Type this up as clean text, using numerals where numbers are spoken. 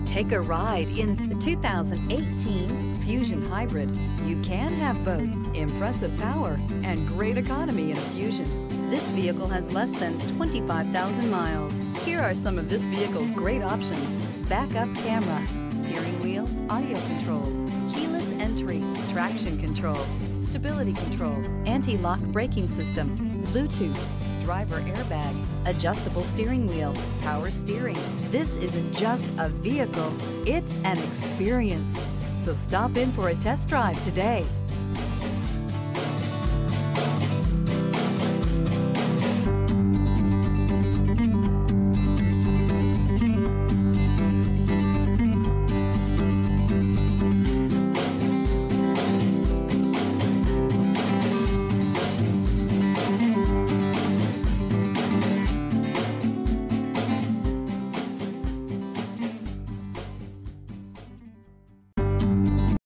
Take a ride in the 2018 Fusion Hybrid. You can have both impressive power and great economy in a Fusion. This vehicle has less than 25,000 miles. Here are some of this vehicle's great options: backup camera, steering wheel audio controls, keyless entry, traction control, stability control, anti-lock braking system, Bluetooth, driver airbag, adjustable steering wheel, power steering. This isn't just a vehicle, it's an experience. So stop in for a test drive today.